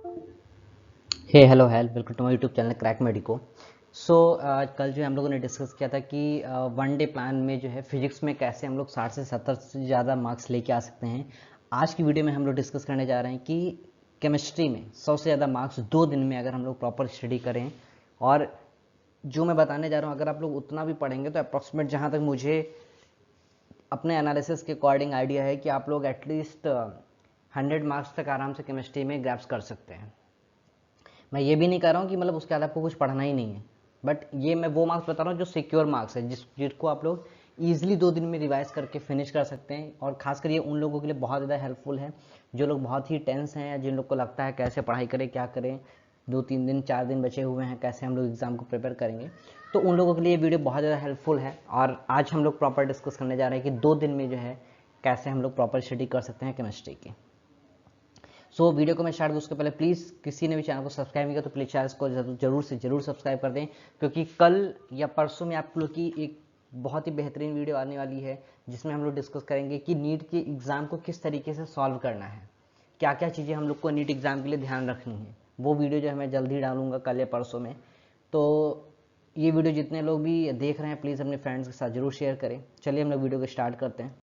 Hey hello welcome to my YouTube channel crack medico. कल जो है हम लोगों ने डिस्कस किया था कि वन डे प्लान में जो है फिजिक्स में कैसे हम लोग 60 से 70 से ज़्यादा मार्क्स लेके आ सकते हैं। आज की वीडियो में हम लोग डिस्कस करने जा रहे हैं कि केमिस्ट्री में 100 से ज़्यादा मार्क्स 2 दिन में अगर हम लोग प्रॉपर स्टडी करें, और जो मैं बताने जा रहा हूँ अगर आप लोग उतना भी पढ़ेंगे तो अप्रॉक्सीमेट जहाँ तक मुझे अपने एनालिसिस के अकॉर्डिंग आइडिया है कि आप लोग एटलीस्ट 100 मार्क्स तक आराम से केमिस्ट्री में ग्रैप्स कर सकते हैं। मैं ये भी नहीं कह रहा हूँ कि मतलब उसके बाद आपको कुछ पढ़ना ही नहीं है, बट ये मैं वो मार्क्स बता रहा हूँ जो सिक्योर मार्क्स है, जिसको आप लोग ईजिली 2 दिन में रिवाइज करके फिनिश कर सकते हैं। और खासकर ये उन लोगों के लिए बहुत ज़्यादा हेल्पफुल है जो लोग बहुत ही टेंस हैं या जिन लोग को लगता है कैसे पढ़ाई करें, क्या करें, 2-3 दिन 4 दिन बचे हुए हैं, कैसे हम लोग एग्ज़ाम को प्रिपेयर करेंगे। तो उन लोगों के लिए ये वीडियो बहुत ज़्यादा हेल्पफुल है। और आज हम लोग प्रॉपर डिस्कस करने जा रहे हैं कि 2 दिन में जो है कैसे हम लोग प्रॉपर स्टडी कर सकते हैं केमिस्ट्री की। वीडियो को मैं स्टार्ट करूँ उसके पहले प्लीज़ किसी ने भी चैनल को सब्सक्राइब नहीं किया तो प्लीज़ चैनल को जरूर से जरूर सब्सक्राइब कर दें, क्योंकि कल या परसों में आप लोग की एक बहुत ही बेहतरीन वीडियो आने वाली है जिसमें हम लोग डिस्कस करेंगे कि नीट के एग्ज़ाम को किस तरीके से सॉल्व करना है, क्या क्या चीज़ें हम लोग को नीट एग्ज़ाम के लिए ध्यान रखनी है। वो वीडियो जो है मैं जल्द ही डालूंगा कल या परसों में। तो ये वीडियो जितने लोग भी देख रहे हैं प्लीज़ अपने फ्रेंड्स के साथ जरूर शेयर करें। चलिए हम लोग वीडियो को स्टार्ट करते हैं।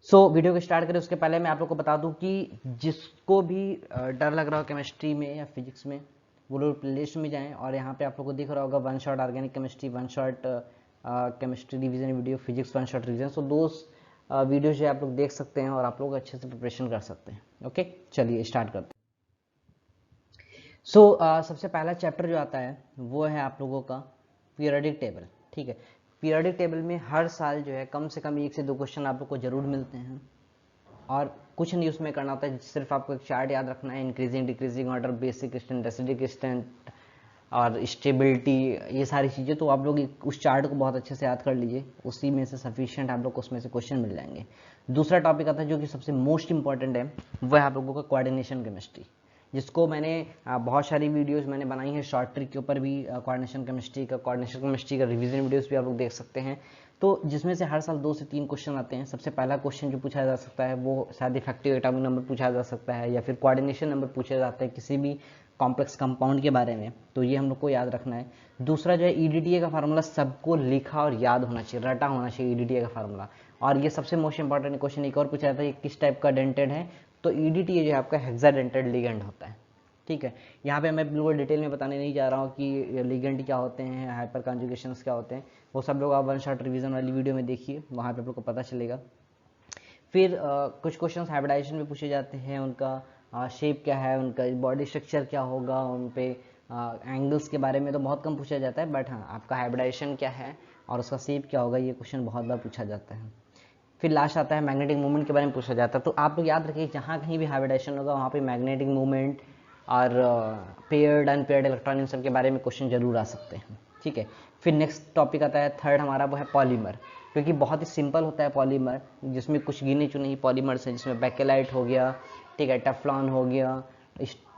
वीडियो को स्टार्ट करें उसके पहले मैं आप लोग को बता दूं कि जिसको भी डर लग रहा हो केमिस्ट्री में या फिजिक्स में, वो लोग प्लेलिस्ट में जाएं और यहाँ पे आप लोग को दिख रहा होगा one shot organic chemistry, one shot chemistry revision video, physics one shot revision. दो वीडियो जो है आप लोग देख सकते हैं और आप लोग अच्छे से प्रिपरेशन कर सकते हैं। ओके, चलिए स्टार्ट करते हैं। सबसे पहला चैप्टर जो आता है वो है आप लोगों का पीरियोडिक टेबल। ठीक है, पीरियोडिक टेबल में हर साल जो है कम से कम 1 से 2 क्वेश्चन आप लोग को जरूर मिलते हैं और कुछ नहीं उसमें करना होता है, सिर्फ आपको एक चार्ट याद रखना है, increasing decreasing order, basic strength, acidic strength और स्टेबिलिटी, ये सारी चीज़ें। तो आप लोग उस चार्ट को बहुत अच्छे से याद कर लीजिए, उसी में से सफिशिएंट आप लोग को उसमें से क्वेश्चन मिल जाएंगे। दूसरा टॉपिक आता है जो कि सबसे मोस्ट इंपॉर्टेंट है, वह है आप लोगों का कोऑर्डिनेशन केमिस्ट्री, जिसको मैंने बहुत सारी वीडियोस मैंने बनाई हैं शॉर्ट ट्रिक के ऊपर भी। कोऑर्डिनेशन केमिस्ट्री का रिवीजन वीडियोस भी आप लोग देख सकते हैं। तो जिसमें से हर साल 2 से 3 क्वेश्चन आते हैं। सबसे पहला क्वेश्चन जो पूछा जा सकता है वो शायद इफेक्टिव एटॉमिक नंबर पूछा जा सकता है या फिर कोऑर्डिनेशन नंबर पूछे जाते हैं किसी भी कॉम्प्लेक्स कंपाउंड के बारे में, तो ये हम लोग को याद रखना है। दूसरा जो है ईडीटीए का फार्मूला सबको लिखा और याद होना चाहिए, रटा होना चाहिए ईडीटीए का फार्मूला। और ये सबसे मोस्ट इंपॉर्टेंट क्वेश्चन एक और पूछा जाता है कि किस टाइप का डेंटेड है, तो ईडीटीए जो है आपका हेक्साडेंटेड लिगेंड होता है। ठीक है, यहाँ पे मैं बिल्कुल डिटेल में बताने नहीं जा रहा हूँ कि लिगेंड क्या होते हैं, हाइपर कॉन्जुगेशंस क्या होते हैं, वो सब लोग आप वन शॉट रिवीजन वाली वीडियो में देखिए, वहाँ पे आप लोग को पता चलेगा। फिर कुछ क्वेश्चंस हाइब्रिडाइजेशन में पूछे जाते हैं, उनका शेप क्या है, उनका बॉडी स्ट्रक्चर क्या होगा, उन पे एंगल्स के बारे में तो बहुत कम पूछा जाता है, बट हाँ आपका हाइब्रिडाइजेशन क्या है और उसका शेप क्या होगा, ये क्वेश्चन बहुत बार पूछा जाता है। फिर लास्ट आता है मैग्नेटिक मूवमेंट के बारे में पूछा जाता है। तो आप लोग याद रखिए जहाँ कहीं भी हाइब्रिडाइजेशन होगा वहाँ पे मैग्नेटिक मूवमेंट और पेयर्ड अनपेयर्ड इलेक्ट्रॉन इन सब के बारे में क्वेश्चन जरूर आ सकते हैं। ठीक है, फिर नेक्स्ट टॉपिक आता है थर्ड हमारा, वो है पॉलीमर, क्योंकि बहुत ही सिंपल होता है पॉलीमर, जिसमें कुछ गिने चुने ही पॉलीमर्स हैं, जिसमें बैकेलाइट हो गया, ठीक है, टेफ्लॉन हो गया,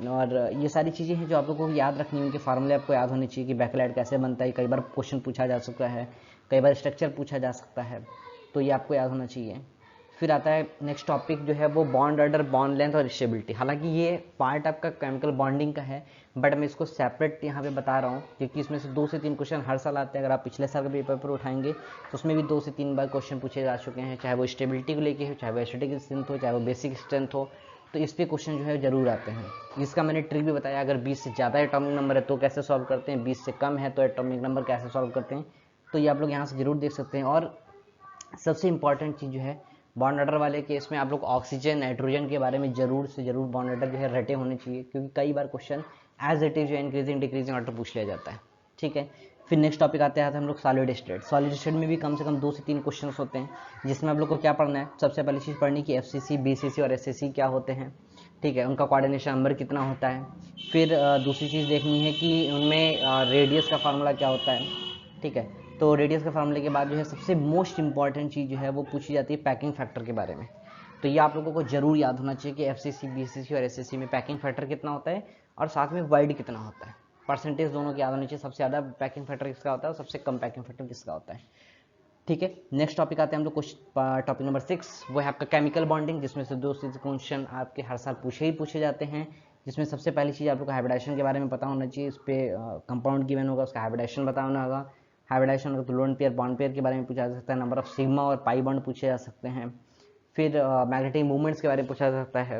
और ये सारी चीज़ें हैं जो आप लोगों को याद रखनी है। उनके फार्मूले आपको याद होने चाहिए कि बैकेलाइट कैसे बनता है, कई बार क्वेश्चन पूछा जा सकता है, कई बार स्ट्रक्चर पूछा जा सकता है, तो ये आपको याद होना चाहिए। फिर आता है नेक्स्ट टॉपिक जो है वो बॉन्ड ऑर्डर, बॉन्ड लेंथ और स्टेबिलिटी। हालांकि ये पार्ट आपका केमिकल बॉन्डिंग का है, बट मैं इसको सेपरेट यहाँ पे बता रहा हूँ क्योंकि इसमें से 2 से 3 क्वेश्चन हर साल आते हैं। अगर आप पिछले साल के पेपर पर उठाएंगे तो उसमें भी 2 से 3 बार क्वेश्चन पूछे जा चुके हैं, चाहे वो स्टेबिलिटी को लेके हो, चाहे वो एसिडिक स्ट्रेंथ हो, चाहे वो बेसिक स्ट्रेंथ हो, तो इस पे क्वेश्चन जो है जरूर आते हैं। इसका मैंने ट्रिक भी बताया, अगर 20 से ज़्यादा एटॉमिक नंबर है तो कैसे सॉल्व करते हैं, 20 से कम है तो एटॉमिक नंबर कैसे सॉल्व करते हैं, तो ये आप लोग यहाँ से जरूर देख सकते हैं। और सबसे इंपॉर्टेंट चीज़ जो है बॉन्ड ऑर्डर वाले केस में आप लोग ऑक्सीजन नाइट्रोजन के बारे में जरूर से जरूर बॉन्ड ऑर्डर जो है रटे होने चाहिए, क्योंकि कई बार क्वेश्चन एज इट इज जो इंक्रीजिंग डिक्रीजिंग ऑर्डर पूछ लिया जाता है। ठीक है, फिर नेक्स्ट टॉपिक आते हैं हम लोग सॉलिड स्टेट। सॉलिड स्टेट में भी कम से कम 2 से 3 क्वेश्चन होते हैं, जिसमें आप लोग को क्या पढ़ना है, सबसे पहली चीज़ पढ़नी कि एफसीसी, बीसीसी और एसएससी क्या होते हैं। ठीक है, उनका कोऑर्डिनेशन नंबर कितना होता है। फिर दूसरी चीज़ देखनी है कि उनमें रेडियस का फार्मूला क्या होता है। ठीक है, तो रेडियस के फार्मूले के बाद जो है सबसे मोस्ट इंपॉर्टेंट चीज़ जो है वो पूछी जाती है पैकिंग फैक्टर के बारे में। तो ये आप लोगों को जरूर याद होना चाहिए कि एफसीसी, बीसीसी और एसएससी में पैकिंग फैक्टर कितना होता है और साथ में वाइड कितना होता है। परसेंटेज दोनों की याद होनी चाहिए, सबसे ज़्यादा पैकिंग फैक्टर किसका होता है और सबसे कम पैकिंग फैक्टर किसका होता है। ठीक है, नेक्स्ट टॉपिक आते हैं हम लोग टॉपिक नंबर 6, वो है आपका केमिकल बॉन्डिंग, जिसमें से 2 से क्वेश्चन आपके हर साल पूछे जाते हैं। जिसमें सबसे पहली चीज़ आप लोग को हाइब्रिडाइजेशन के बारे में पता होना चाहिए। इस पर कंपाउंड गिवन होगा, उसका हाइब्रिडाइजेशन बताना होगा। हाइब्रिडाइजेशन होगा तो लोन पेयर बॉन्ड पेयर के बारे में पूछा जा सकता है। नंबर ऑफ सिग्मा और पाई बॉन्ड पूछे जा सकते हैं। फिर मैग्नेटिक मूवमेंट्स के बारे में पूछा जा सकता है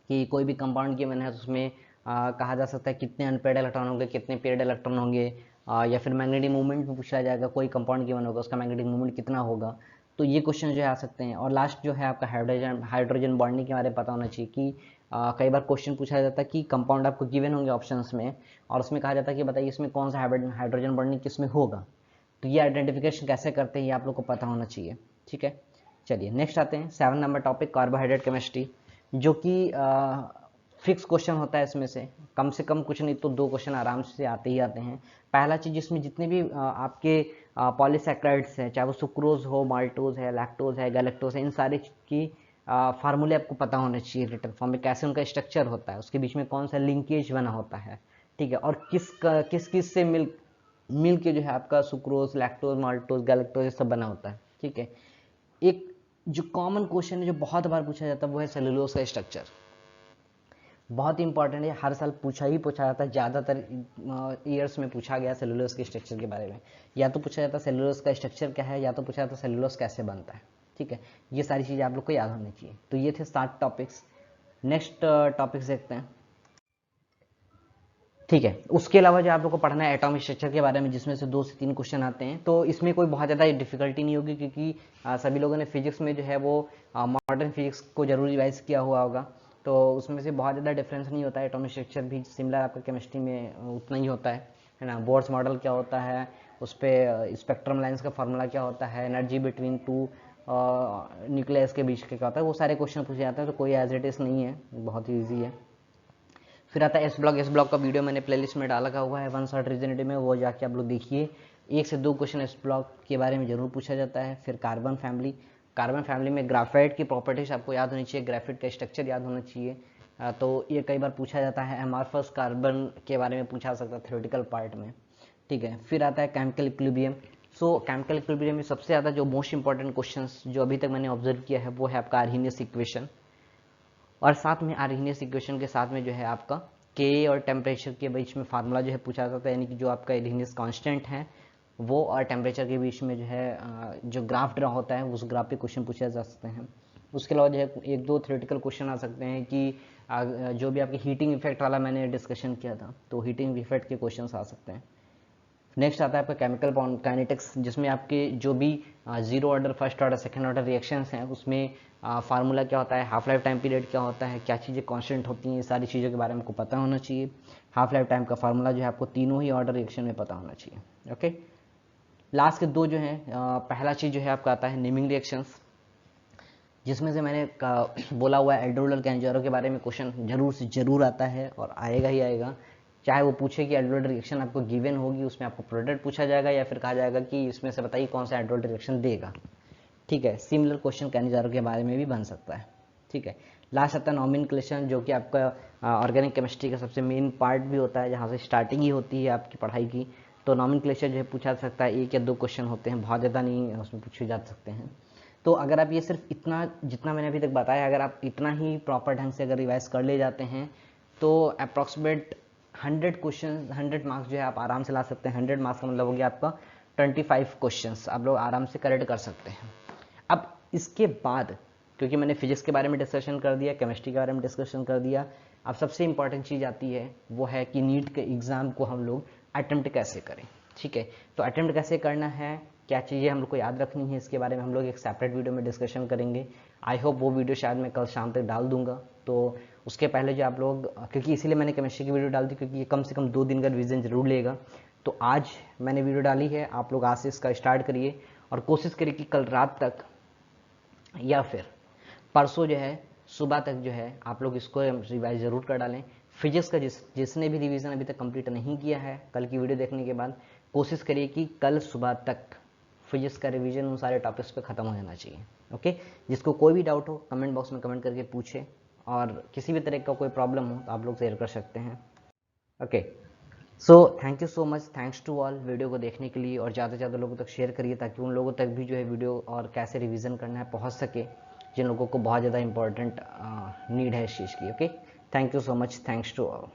कि कोई भी कंपाउंड गिवन है तो उसमें कहा जा सकता है कितने अनपेयर्ड इलेक्ट्रॉन होंगे, कितने पेयर्ड इलेक्ट्रॉन होंगे। या फिर मैग्नेटिक मूवमेंट में पूछा जाएगा, कोई कंपाउंड गिवन होगा उसका मैग्नेटिक मूवमेंट कितना होगा। तो ये क्वेश्चन जो है आ सकते हैं। और लास्ट जो है आपका हाइड्रोजन बॉन्डिंग के बारे में पता होना चाहिए कि कई बार क्वेश्चन पूछा जाता है कि कंपाउंड आपको गिवन होंगे ऑप्शंस में, और उसमें कहा जाता है कि बताइए इसमें कौन सा हाइड्रोजन बॉन्डिंग किस में होगा। तो ये आइडेंटिफिकेशन कैसे करते हैं ये आप लोग को पता होना चाहिए। ठीक है, चलिए नेक्स्ट आते हैं 7 नंबर टॉपिक, कार्बोहाइड्रेट केमिस्ट्री, जो कि फिक्स क्वेश्चन होता है। इसमें से कम कुछ नहीं तो 2 क्वेश्चन आराम से आते ही आते हैं। पहला चीज़, जिसमें जितने भी आपके पॉलीसैकेराइड्स हैं, चाहे वो सुक्रोज हो, माल्टोज है, लैक्टोज है, गैलेक्टोज है, इन सारी की फार्मूले आपको पता होने चाहिए रिटर्न फॉर्म में, कैसे उनका स्ट्रक्चर होता है, उसके बीच में कौन सा लिंकेज बना होता है। ठीक है, और किस से मिल के जो है आपका सुक्रोज, लैक्टोज, माल्टोज, गैलेक्टोज ये सब बना होता है। ठीक है, एक जो कॉमन क्वेश्चन है जो बहुत बार पूछा जाता है वो है सेलुलोज का स्ट्रक्चर। बहुत इंपॉर्टेंट है, हर साल पूछा जाता है, ज़्यादातर ईयर्स में पूछा गया सेलुलोज के स्ट्रक्चर के बारे में। या तो पूछा जाता है सेलुलोज का स्ट्रक्चर क्या है, या तो पूछा जाता है सेलुलोज कैसे बनता है। ठीक है, ये सारी चीज़ें आप लोग को याद होनी चाहिए। तो ये थे 7 टॉपिक्स। नेक्स्ट टॉपिक्स देखते हैं। ठीक है, उसके अलावा जो आप लोग को पढ़ना है एटॉमिक स्ट्रक्चर के बारे में, जिसमें से 2 से 3 क्वेश्चन आते हैं। तो इसमें कोई बहुत ज़्यादा डिफिकल्टी नहीं होगी, क्योंकि सभी लोगों ने फिजिक्स में जो है वो मॉडर्न फिजिक्स को जरूर रिवाइज किया हुआ होगा। तो उसमें से बहुत ज़्यादा डिफरेंस नहीं होता है। एटॉमिक स्ट्रक्चर भी सिमिलर आपका केमिस्ट्री में उतना ही होता है ना। बोर्स मॉडल क्या होता है, उस पर स्पेक्ट्रम लाइन्स का फार्मूला क्या होता है, एनर्जी बिटवीन 2 न्यूक्लियस के बीच क्या होता है, वो सारे क्वेश्चन पूछे जाते हैं। तो कोई एज इट इज़ नहीं है, बहुत ही ईजी है। फिर आता है एस ब्लॉक का वीडियो मैंने प्लेलिस्ट में डाला हुआ है, 1 शॉट रीजनेटिव में, वो जाके आप लोग देखिए। 1 से 2 क्वेश्चन एस ब्लॉक के बारे में जरूर पूछा जाता है। फिर कार्बन फैमिली में ग्राफाइट की प्रॉपर्टीज आपको याद होनी चाहिए, ग्राफाइट का स्ट्रक्चर याद होना चाहिए। तो ये कई बार पूछा जाता है। एमार्फस कार्बन के बारे में पूछा सकता है थ्योरेटिकल पार्ट में। ठीक है, फिर आता है केमिकल इक्विलिब्रियम। सो केमिकल इक्विलिब्रियम में सबसे ज़्यादा जो मोस्ट इंपॉर्टेंट क्वेश्चन जो अभी तक मैंने ऑब्जर्व किया है वो है आपका आर्हेनियस इक्वेशन। और साथ में आर्हेनियस इक्वेशन के साथ में जो है आपका के और टेम्परेचर के बीच में फार्मूला जो है पूछा जाता है, यानी कि जो आपका आर्हेनियस कांस्टेंट है वो और टेम्परेचर के बीच में जो है जो ग्राफ ड्रा होता है उस ग्राफ पे क्वेश्चन पूछे जा सकते हैं। उसके अलावा जो है 1-2 थ्योरेटिकल क्वेश्चन आ सकते हैं कि जो भी आपकी हीटिंग इफेक्ट वाला मैंने डिस्कशन किया था, तो हीटिंग इफेक्ट के क्वेश्चन आ सकते हैं। नेक्स्ट आता है आपका केमिकल काइनेटिक्स, जिसमें आपके जो भी 0 order, first order, second order reactions हैं उसमें फार्मूला क्या होता है, हाफ लाइफ टाइम पीरियड क्या होता है, क्या चीज़ें कांस्टेंट होती हैं, ये सारी चीज़ों के बारे में आपको पता होना चाहिए। हाफ लाइफ टाइम का फार्मूला जो है आपको तीनों ही ऑर्डर रिएक्शन में पता होना चाहिए। ओके, लास्ट के 2 जो हैं, पहला चीज़ जो है आपका आता है नेमिंग रिएक्शंस, जिसमें से मैंने बोला हुआ है एल्डोडर कैंजारो के बारे में क्वेश्चन जरूर से जरूर आता है और आएगा ही आएगा। चाहे वो पूछे कि एल्डोडर रिएक्शन आपको गिवन होगी, उसमें आपको प्रोडक्ट पूछा जाएगा, या फिर कहा जाएगा कि इसमें से बताइए कौन सा एल्डोडर रिएक्शन देगा। ठीक है, सिमिलर क्वेश्चन कैंजारो के बारे में भी बन सकता है। ठीक है, लास्ट आता है नॉमेनक्लेचर, जो कि आपका ऑर्गेनिक केमिस्ट्री का सबसे मेन पार्ट भी होता है, जहाँ से स्टार्टिंग ही होती है आपकी पढ़ाई की। तो नॉमेनक्लेचर जो है पूछा जा सकता है, 1 या 2 क्वेश्चन होते हैं, बहुत ज़्यादा नहीं उसमें पूछे जा सकते हैं। तो अगर आप ये सिर्फ इतना जितना मैंने अभी तक बताया, अगर आप इतना ही प्रॉपर ढंग से अगर रिवाइज कर ले जाते हैं तो अप्रॉक्सीमेट 100 क्वेश्चन 100 मार्क्स जो है आप आराम से ला सकते हैं। 100 मार्क्स का मतलब हो गया आपका 25 क्वेश्चंस आप लोग आराम से करेक्ट कर सकते हैं। अब इसके बाद, क्योंकि मैंने फिजिक्स के बारे में डिस्कशन कर दिया, केमिस्ट्री के बारे में डिस्कशन कर दिया, अब सबसे इंपॉर्टेंट चीज़ आती है वो है कि नीट के एग्ज़ाम को हम लोग अटेम्प्ट कैसे करें। ठीक है, तो अटेम्प्ट कैसे करना है, क्या चीज़ें हम लोग को याद रखनी है, इसके बारे में हम लोग एक सेपरेट वीडियो में डिस्कशन करेंगे। आई होप वो वीडियो शायद मैं कल शाम तक डाल दूंगा। तो उसके पहले जो आप लोग, क्योंकि इसीलिए मैंने केमिस्ट्री की वीडियो डाल दी क्योंकि ये कम से कम 2 दिन का रिवीजन जरूर लेगा। तो आज मैंने वीडियो डाली है, आप लोग आज से इसका स्टार्ट करिए और कोशिश करिए कि कल रात तक या फिर परसों जो है सुबह तक जो है आप लोग इसको रिवाइज जरूर कर डालें। फिजिक्स का जिसने भी रिवीजन अभी तक कंप्लीट नहीं किया है, कल की वीडियो देखने के बाद कोशिश करिए कि कल सुबह तक फिजिक्स का रिवीजन उन सारे टॉपिक्स पे खत्म हो जाना चाहिए। ओके, जिसको कोई भी डाउट हो कमेंट बॉक्स में कमेंट करके पूछे, और किसी भी तरह का कोई प्रॉब्लम हो तो आप लोग शेयर कर सकते हैं। Okay, so thank you so much, thanks to all video को देखने के लिए, और ज़्यादा से ज़्यादा लोगों तक शेयर करिए ताकि उन लोगों तक भी जो है वीडियो और कैसे रिवीजन करना है पहुंच सके, जिन लोगों को बहुत ज़्यादा इंपॉर्टेंट नीड है इस चीज़ की। Okay, thank you so much, thanks to all.